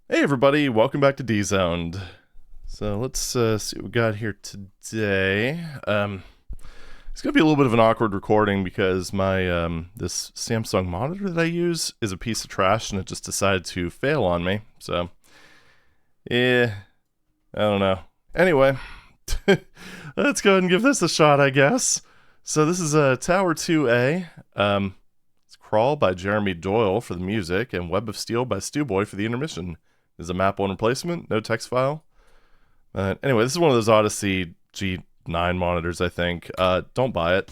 Hey everybody, welcome back to D-Zoned. So let's see what we got here today. It's gonna be a little bit of an awkward recording because my this Samsung monitor that I use is a piece of trash and it just decided to fail on me. So, yeah, I don't know. Anyway, let's go ahead and give this a shot, I guess. So this is a TOWER2A. It's Crawl by Jeremy Doyle for the music and Web of Steel by Stewboy for the intermission. There's a map one replacement, no text file. Anyway, this is one of those Odyssey G9 monitors, I think. Don't buy it.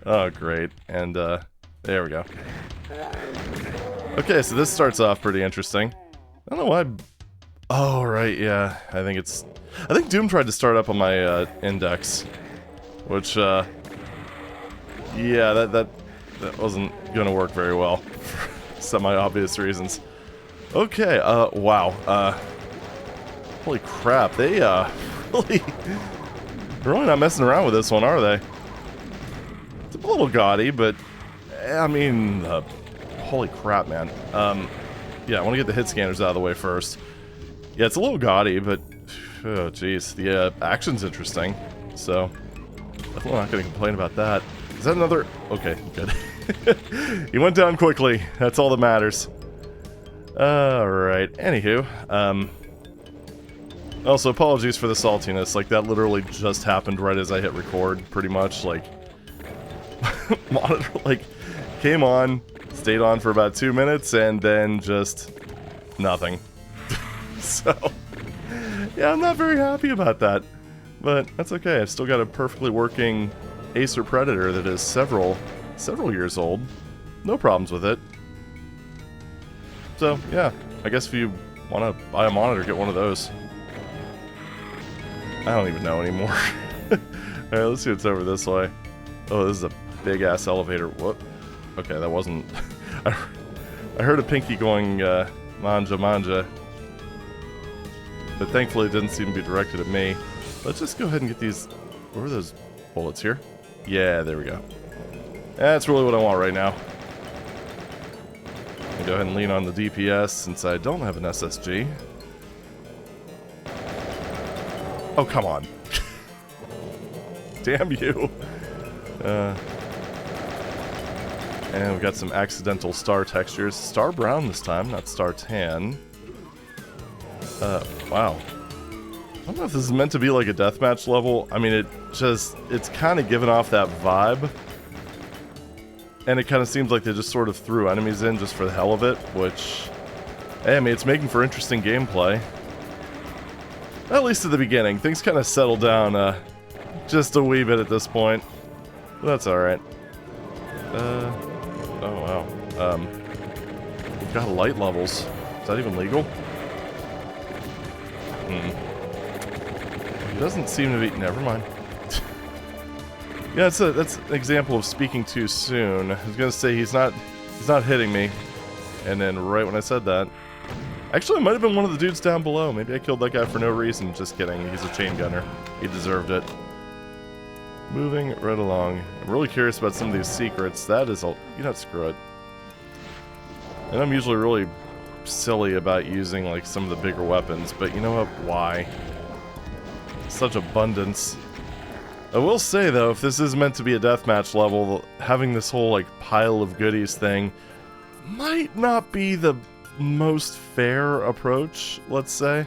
Oh, great. And there we go. Okay, so this starts off pretty interesting. I don't know why. Oh, right, yeah. I think Doom tried to start up on my index, which yeah, that wasn't gonna work very well for semi-obvious reasons. Okay, wow. Holy crap, they, they're really not messing around with this one, are they? It's a little gaudy, but, I mean, holy crap, man. Yeah, I want to get the hit scanners out of the way first. Yeah, it's a little gaudy, but, oh, jeez, the, action's interesting, so, definitely not going to complain about that. Is that another? Okay, good. He went down quickly, that's all that matters. Alright, anywho, also apologies for the saltiness, like that literally just happened right as I hit record, pretty much, like, monitor, like, came on, stayed on for about 2 minutes, and then just nothing. So, yeah, I'm not very happy about that, but that's okay, I've still got a perfectly working Acer Predator that is several years old, no problems with it. So, yeah, I guess if you want to buy a monitor, get one of those. I don't even know anymore. Alright, let's see what's over this way. Oh, this is a big-ass elevator. Whoop. Okay, that wasn't... I heard a pinky going, manja manja. But thankfully it didn't seem to be directed at me. Let's just go ahead and get these... What are those bullets here? Yeah, there we go. That's really what I want right now. Go ahead and lean on the DPS since I don't have an SSG. Oh, come on. Damn you. And we've got some accidental star textures. Star brown this time, not star tan. Wow. I don't know if this is meant to be like a deathmatch level. I mean, it's kind of giving off that vibe. And it kind of seems like they just sort of threw enemies in just for the hell of it, which, hey, I mean, it's making for interesting gameplay. At least at the beginning. Things kind of settle down just a wee bit at this point. But that's alright. Oh, wow. We've got light levels. Is that even legal? It doesn't seem to be... Never mind. Yeah, that's an example of speaking too soon. I was gonna say he's not hitting me, and then right when I said that, actually, it might have been one of the dudes down below. Maybe I killed that guy for no reason. Just kidding. He's a chain gunner. He deserved it. Moving right along. I'm really curious about some of these secrets. That is a... You know, screw it. And I'm usually really silly about using like some of the bigger weapons, but you know what? Why? Such abundance. I will say, though, if this is meant to be a deathmatch level, having this whole, like, pile of goodies thing might not be the most fair approach, let's say.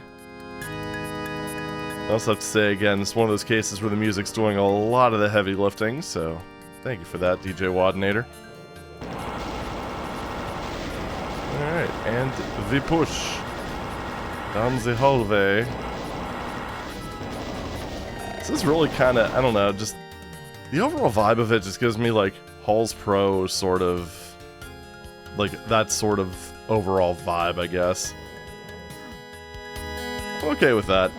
I also have to say, again, it's one of those cases where the music's doing a lot of the heavy lifting, so thank you for that, DJ Wadinator. Alright, and the push down the hallway. This is really kind of, I don't know, just the overall vibe of it just gives me like Halls Pro sort of, like that sort of overall vibe, I guess. I'm okay with that.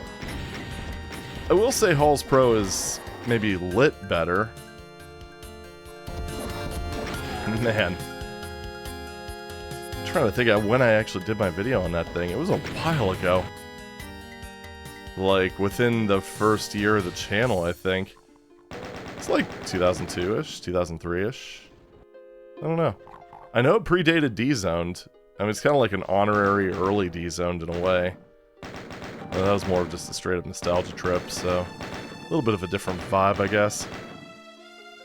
I will say Halls Pro is maybe lit better. Man. I'm trying to think of when I actually did my video on that thing. It was a while ago. Like, within the first year of the channel, I think. It's like 2002-ish, 2003-ish. I don't know. I know it predated D-Zoned, I mean, it's kind of like an honorary early D-zoned in a way. That was more of just a straight-up nostalgia trip, so... a little bit of a different vibe, I guess.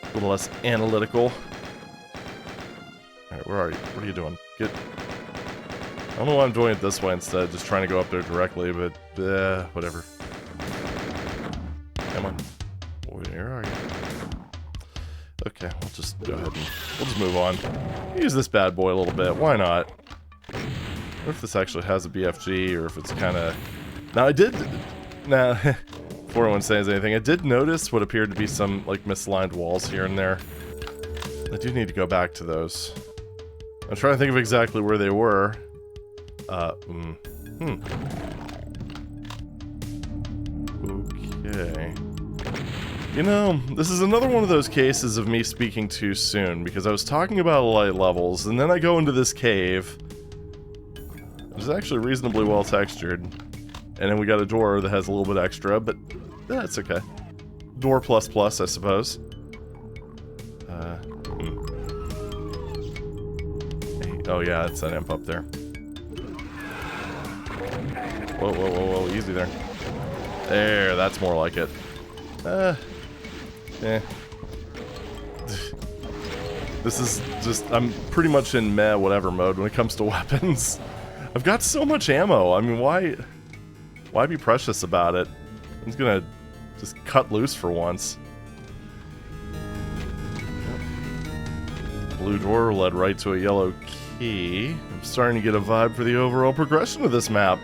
A little less analytical. Alright, where are you? What are you doing? Get... I don't know why I'm doing it this way instead, just trying to go up there directly, but... whatever. Come on. Where are you? Okay, we'll just go ahead and... we'll just move on. Use this bad boy a little bit, why not? What if this actually has a BFG, or if it's kinda... Now, I did... Nah, before anyone says anything, I did notice what appeared to be some, like, misaligned walls here and there. I do need to go back to those. I'm trying to think of exactly where they were. Okay. You know, this is another one of those cases of me speaking too soon, because I was talking about light levels, and then I go into this cave, which is actually reasonably well textured, and then we got a door that has a little bit extra, but that's okay. Door plus plus, I suppose. Oh yeah, it's that imp up there. Whoa, whoa, whoa, whoa, easy there. There, that's more like it. This is just, I'm pretty much in meh whatever mode when it comes to weapons. I've got so much ammo, I mean, why be precious about it? I'm just gonna just cut loose for once. Blue door led right to a yellow key. I'm starting to get a vibe for the overall progression of this map.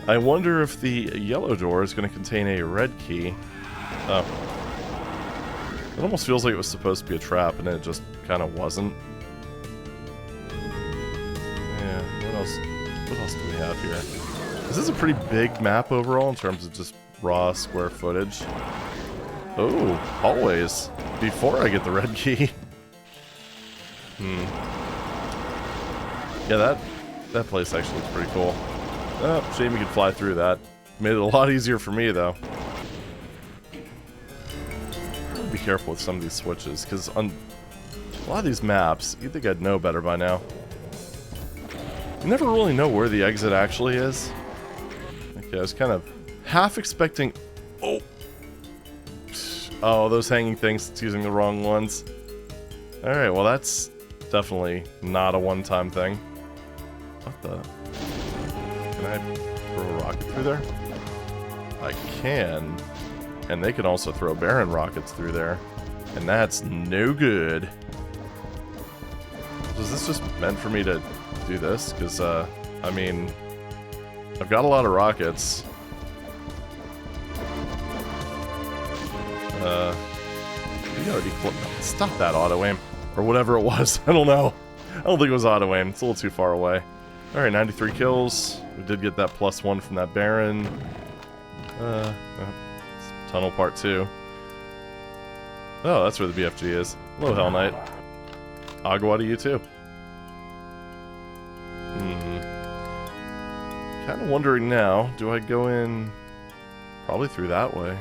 I wonder if the yellow door is going to contain a red key. Oh. It almost feels like it was supposed to be a trap, and it just kind of wasn't. Yeah, what else do we have here? This is a pretty big map overall in terms of just raw square footage. Oh, hallways. Before I get the red key. Yeah, that place actually looks pretty cool. Oh, shame you could fly through that. Made it a lot easier for me, though. Be careful with some of these switches, because on a lot of these maps, you'd think I'd know better by now. You never really know where the exit actually is. Okay, I was kind of half expecting... Oh! Oh, those hanging things, it's using the wrong ones. Alright, well that's definitely not a one-time thing. What the... Can I throw a rocket through there? I can. And they can also throw Baron rockets through there. And that's no good. Is this just meant for me to do this? Because, I mean... I've got a lot of rockets. You already stop that auto-aim. Or whatever it was. I don't know. I don't think it was auto-aim. It's a little too far away. Alright, 93 kills. We did get that +1 from that Baron. Tunnel part 2. Oh, that's where the BFG is. Hello, Hell Knight. Agua to you too. Kind of wondering now, do I go in probably through that way?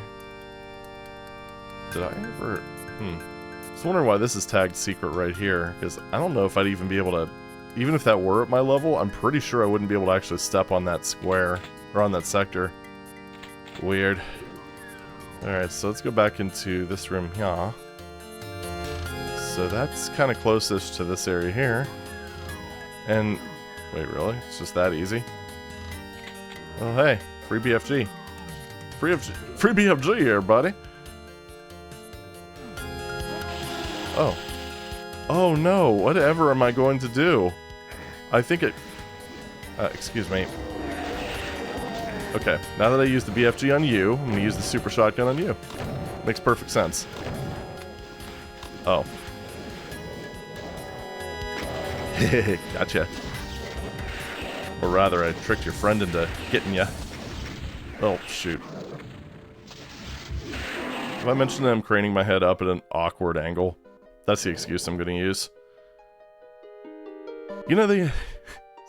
Did I ever... Just wondering why this is tagged secret right here, because I don't know if I'd even be able to... Even if that were at my level, I'm pretty sure I wouldn't be able to actually step on that square, or on that sector. Weird. Alright, so let's go back into this room here. So that's kind of closest to this area here. And... Wait, really? It's just that easy? Oh, hey. Free BFG. Free BFG here, buddy. Oh. Oh no, whatever am I going to do? I think it... excuse me. Okay, now that I used the BFG on you, I'm gonna use the super shotgun on you. Makes perfect sense. Oh. Gotcha. Or rather, I tricked your friend into getting ya. Oh, shoot. Have I mentioned that I'm craning my head up at an awkward angle? That's the excuse I'm gonna use. You know, this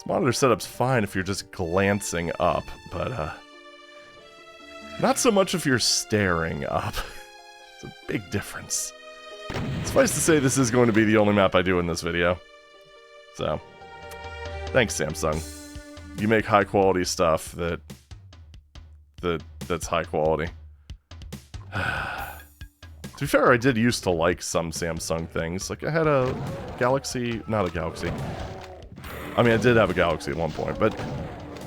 monitor setup's fine if you're just glancing up, but, not so much if you're staring up. It's a big difference. Suffice to say, this is going to be the only map I do in this video. So, Thanks, Samsung. You make high quality stuff that's high quality. To be fair, I did used to like some Samsung things. Like I had a Galaxy, not a Galaxy. I mean, I did have a Galaxy at one point, but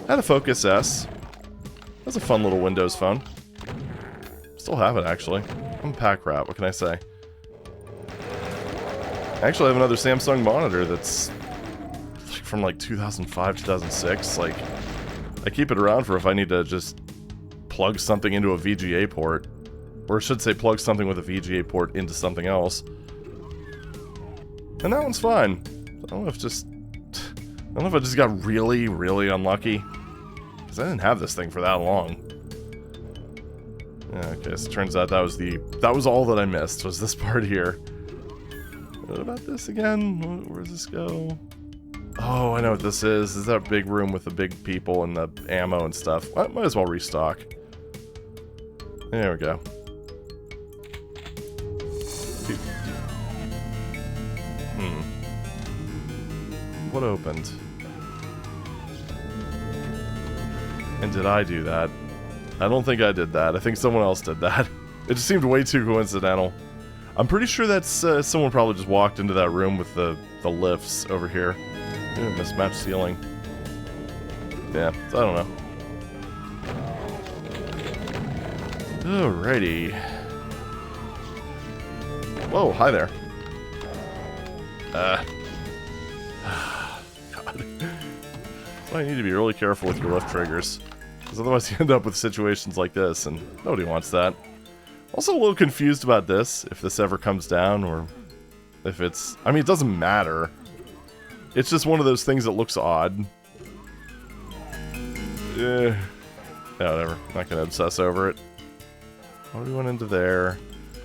I had a Focus S. That's a fun little Windows phone. Still have it, actually. I'm a pack rat, what can I say? I actually have another Samsung monitor that's from like 2005, 2006. Like, I keep it around for if I need to just plug something into a VGA port. Or I should say plug something with a VGA port into something else. And that one's fine. I don't know if I just got really, really unlucky. Because I didn't have this thing for that long. Yeah, okay, so it turns out that was all that I missed, was this part here. What about this again? Where does this go? Oh, I know what this is. This is that big room with the big people and the ammo and stuff. I might as well restock. There we go. What opened? And did I do that? I don't think I did that. I think someone else did that. It just seemed way too coincidental. I'm pretty sure that's someone probably just walked into that room with the lifts over here. Mismatched ceiling. Yeah, I don't know. Alrighty. Whoa, hi there. God. That's why you need to be really careful with your lift triggers. Because otherwise you end up with situations like this, and nobody wants that. Also a little confused about this, if this ever comes down, or if it's... I mean, it doesn't matter. It's just one of those things that looks odd. Yeah, whatever. Not gonna obsess over it. Oh, we went into there.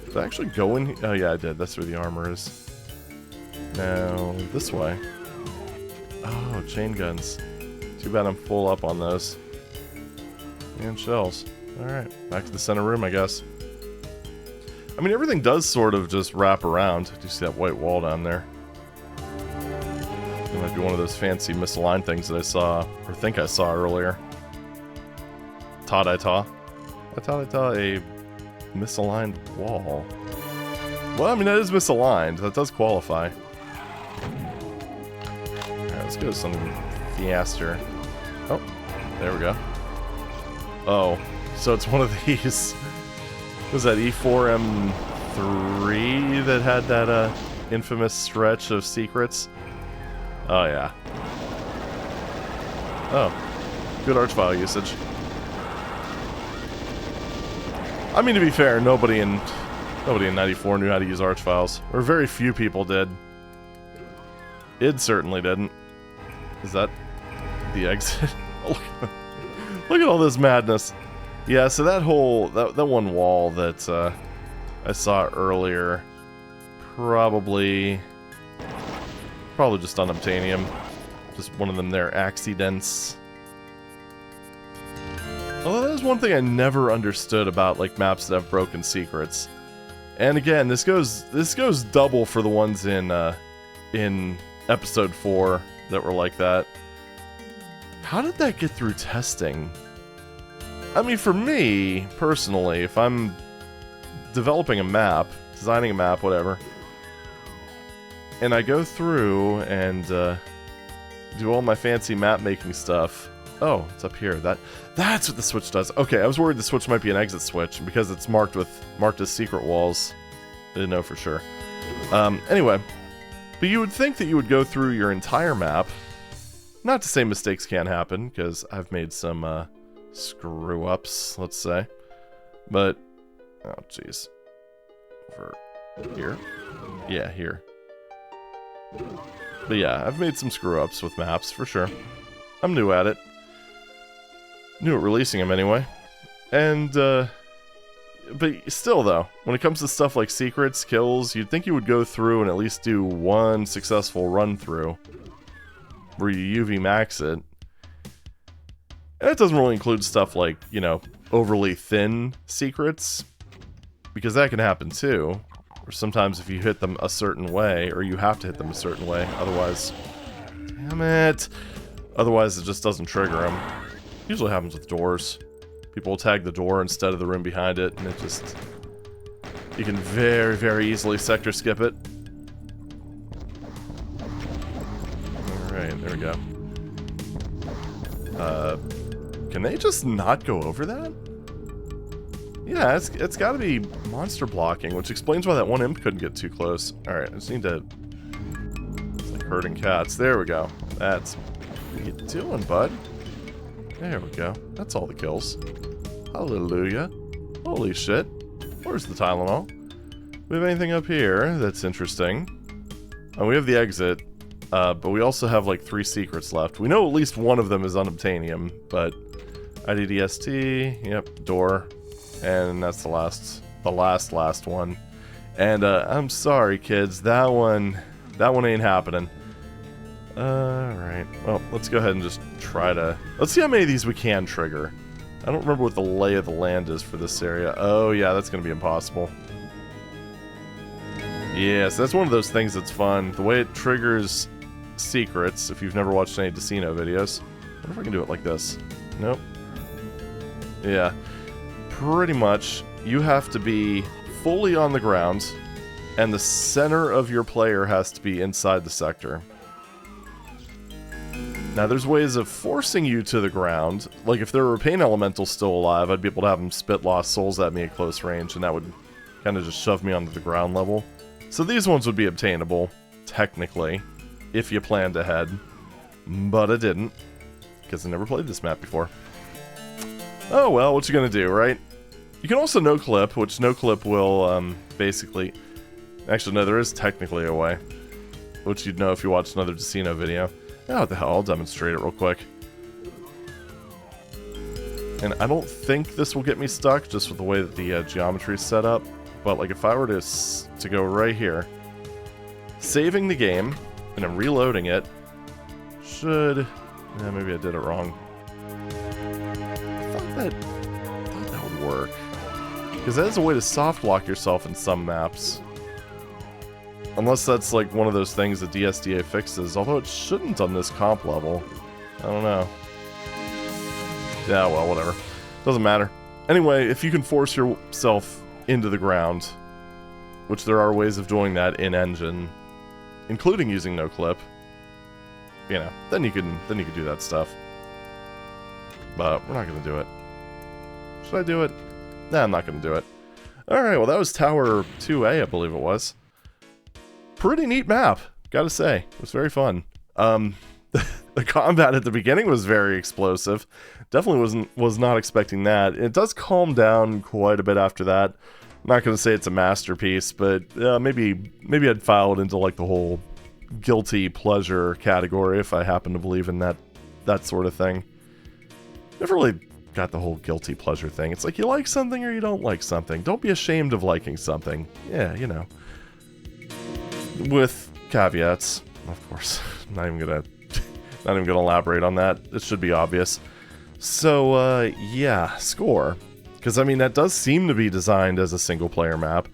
Did I actually go in? Oh yeah, I did. That's where the armor is. Now, this way. Oh, chain guns. Too bad I'm full up on those. And shells. Alright, back to the center room, I guess. I mean, everything does sort of just wrap around. Do you see that white wall down there? It might be one of those fancy misaligned things that I saw, or think I saw earlier. I thought I saw a misaligned wall. Well, I mean, that is misaligned. That does qualify. Alright, let's go to some faster. Oh, there we go. Oh, so it's one of these. Was that E4M3 that had that infamous stretch of secrets? Oh, yeah. Oh, good arch file usage. I mean, to be fair, nobody in 94 knew how to use arch files, or very few people did. Id certainly didn't. Is that the exit? Look at all this madness. Yeah, so that whole that one wall that I saw earlier, probably just unobtainium, just one of them there accidents. Although that's one thing I never understood about like maps that have broken secrets. And again, this goes double for the ones in episode 4 that were like that. How did that get through testing? I mean, for me, personally, if I'm developing a map, designing a map, whatever, and I go through and do all my fancy map-making stuff... Oh, it's up here. That's what the switch does. Okay, I was worried the switch might be an exit switch, because it's marked as secret walls. I didn't know for sure. Anyway, but you would think that you would go through your entire map. Not to say mistakes can't happen, because I've made some screw-ups, let's say. But, oh jeez. Over here? Yeah, here. But yeah, I've made some screw-ups with maps, for sure. I'm new at it. New at releasing them, anyway. And, but still, though, when it comes to stuff like secrets, kills, you'd think you would go through and at least do one successful run-through where you UV max it. And it doesn't really include stuff like, you know, overly thin secrets, because that can happen too. Or sometimes if you hit them a certain way, or you have to hit them a certain way, otherwise... Damn it! Otherwise, it just doesn't trigger them. Usually happens with doors. People will tag the door instead of the room behind it, and it just... You can very, very easily sector skip it. Alright, there we go. Can they just not go over that? Yeah, it's gotta be monster blocking, which explains why that one imp couldn't get too close. Alright, I just need to... It's like herding cats. There we go. That's... What are you doing, bud? There we go. That's all the kills. Hallelujah. Holy shit. Where's the Tylenol? We have anything up here that's interesting? We have the exit, but we also have like 3 secrets left. We know at least one of them is unobtainium, but... IDDST, yep, door. And that's the last one. And I'm sorry, kids, that one ain't happening. Alright, well, let's go ahead and just try to... Let's see how many of these we can trigger. I don't remember what the lay of the land is for this area. Oh, yeah, that's going to be impossible. Yeah, so that's one of those things that's fun. The way it triggers secrets, if you've never watched any Decino videos. I wonder if I can do it like this. Nope. Yeah. Pretty much, you have to be fully on the ground, and the center of your player has to be inside the sector. Now, there's ways of forcing you to the ground. Like, if there were pain elementals still alive, I'd be able to have them spit lost souls at me at close range, and that would kind of just shove me onto the ground level. So these ones would be obtainable, technically, if you planned ahead. But I didn't, because I never played this map before. Oh well, what you gonna do, right? You can also no-clip, which no-clip will, basically... Actually, no, there is technically a way. Which you'd know if you watched another Decino video. Oh, what the hell, I'll demonstrate it real quick. And I don't think this will get me stuck, just with the way that the geometry is set up. But, like, if I were to go right here, saving the game, and then reloading it, should... Yeah, maybe I did it wrong. I thought that would work. Because that is a way to soft lock yourself in some maps. Unless that's like one of those things that DSDA fixes, although it shouldn't on this comp level. I don't know. Yeah, well, whatever. Doesn't matter. Anyway, if you can force yourself into the ground, which there are ways of doing that in engine, including using no-clip, you know, then you can do that stuff. But we're not gonna do it. Should I do it? Nah, I'm not gonna do it. Alright, well that was TOWER2A, I believe it was. Pretty neat map, gotta say. It was very fun. The combat at the beginning was very explosive. Definitely was not expecting that. It does calm down quite a bit after that. I'm not gonna say it's a masterpiece, but maybe I'd file it into like the whole guilty pleasure category if I happen to believe in that sort of thing. Never really got the whole guilty pleasure thing. It's like you like something or you don't like something. Don't be ashamed of liking something. Yeah, you know. With caveats, of course. Not even gonna elaborate on that. It should be obvious. So, yeah, score. Because, I mean, that does seem to be designed as a single-player map.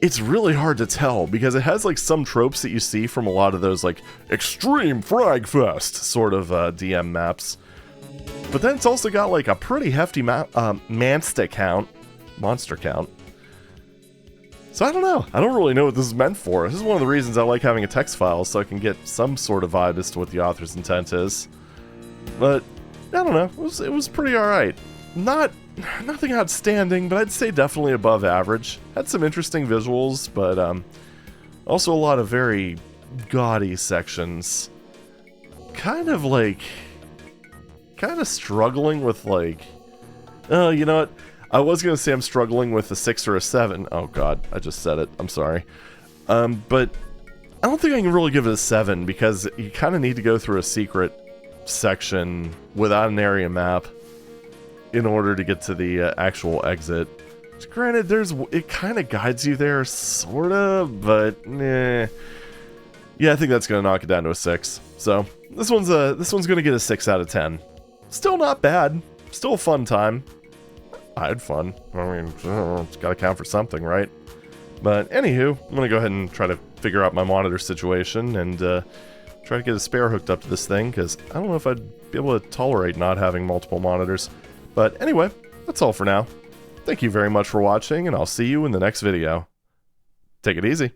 It's really hard to tell, because it has, like, some tropes that you see from a lot of those, like, extreme fragfest sort of DM maps. But then it's also got, like, a pretty hefty monster count. So I don't know. I don't really know what this is meant for. This is one of the reasons I like having a text file, so I can get some sort of vibe as to what the author's intent is. But, I don't know. It was pretty alright. Nothing outstanding, but I'd say definitely above average. Had some interesting visuals, but also a lot of very gaudy sections. Kind of struggling with, like... you know what? I was going to say I'm struggling with a 6 or a 7. Oh god, I just said it. I'm sorry. But I don't think I can really give it a 7, because you kind of need to go through a secret section without an area map in order to get to the actual exit. Which, granted, it kind of guides you there, sort of, but eh. Yeah, I think that's going to knock it down to a 6. So, this one's going to get a 6 out of 10. Still not bad. Still a fun time. I had fun. I mean, it's gotta count for something, right? But anywho, I'm gonna go ahead and try to figure out my monitor situation and try to get a spare hooked up to this thing, because I don't know if I'd be able to tolerate not having multiple monitors. But anyway, that's all for now. Thank you very much for watching, and I'll see you in the next video. Take it easy.